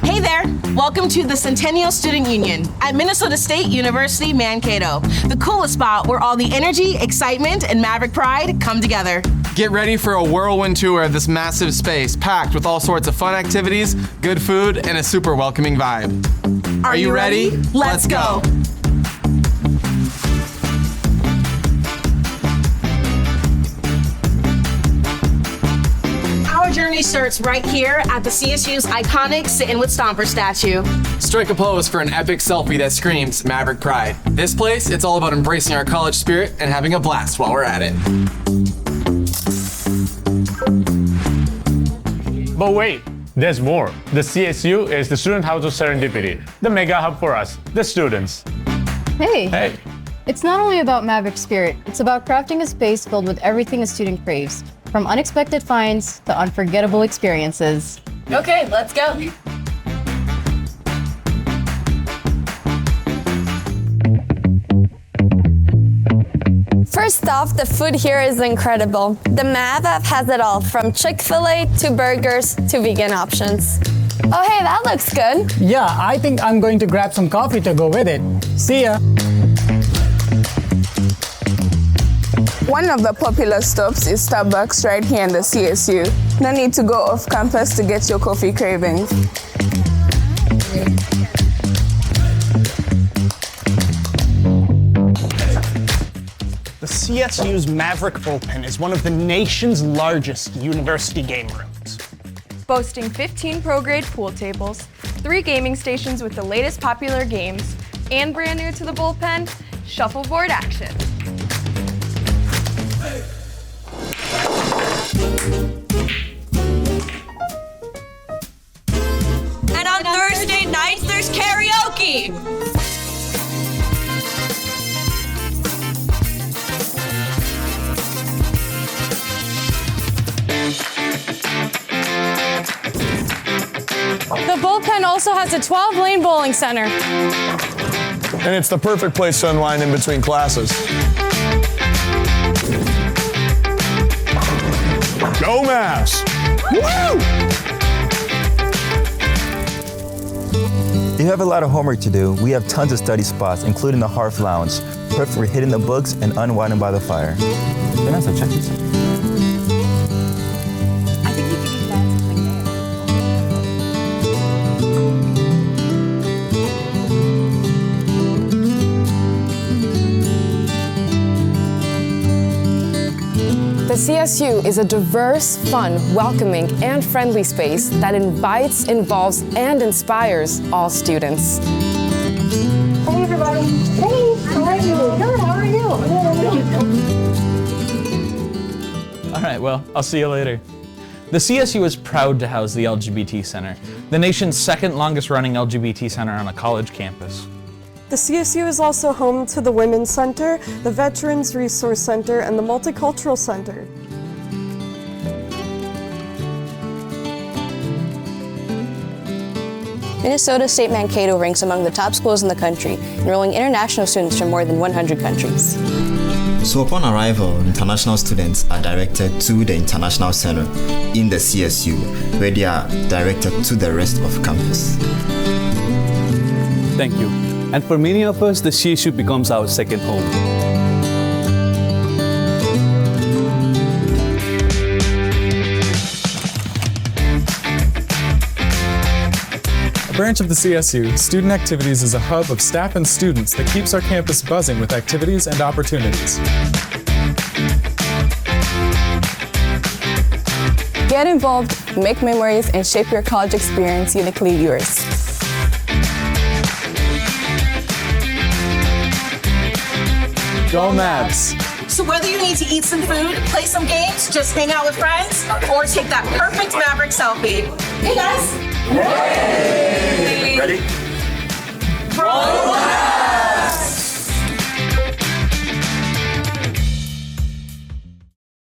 Hey there! Welcome to the Centennial Student Union at Minnesota State University Mankato, the coolest spot where all the energy, excitement, and Maverick pride come together. Get ready for a whirlwind tour of this massive space packed with all sorts of fun activities, good food, and a super welcoming vibe. Are you ready? Let's go! Our journey starts right here at the CSU's iconic Sit-in-with Stomper statue. Strike a pose for an epic selfie that screams Maverick pride. This place, it's all about embracing our college spirit and having a blast while we're at it. But wait, there's more. The CSU is the Student House of Serendipity, the mega hub for us, the students. Hey. It's not only about Maverick spirit, it's about crafting a space filled with everything a student craves, from unexpected finds to unforgettable experiences. Okay, let's go. First off, the food here is incredible. The Mav app has it all, from Chick-fil-A to burgers to vegan options. Oh hey, that looks good. Yeah, I think I'm going to grab some coffee to go with it. See ya. One of the popular stops is Starbucks right here in the CSU. No need to go off campus to get your coffee cravings. The CSU's Maverick bullpen is one of the nation's largest university game rooms. Boasting 15 pro-grade pool tables, 3 gaming stations with the latest popular games, and brand new to the bullpen, shuffleboard action. And on Thursday nights, there's karaoke! The bullpen also has a 12-lane bowling center. And it's the perfect place to unwind in between classes. Go Mavs! Woo! If you have a lot of homework to do, we have tons of study spots, including the Hearth Lounge, perfect for hitting the books and unwinding by the fire. Vanessa, check this out. The CSU is a diverse, fun, welcoming, and friendly space that invites, involves, and inspires all students. Hey everybody. Hey, how are you? Good, how are you? All right, well, I'll see you later. The CSU is proud to house the LGBT Center, the nation's second longest running LGBT center on a college campus. The CSU is also home to the Women's Center, the Veterans Resource Center, and the Multicultural Center. Minnesota State Mankato ranks among the top schools in the country, enrolling international students from more than 100 countries. So upon arrival, international students are directed to the International Center in the CSU, where they are directed to the rest of campus. Thank you. And for many of us, the CSU becomes our second home. A branch of the CSU, Student Activities is a hub of staff and students that keeps our campus buzzing with activities and opportunities. Get involved, make memories, and shape your college experience uniquely yours. Go Mavs! So whether you need to eat some food, play some games, just hang out with friends, or take that perfect Maverick selfie. Hey guys! Hey! Ready? Roll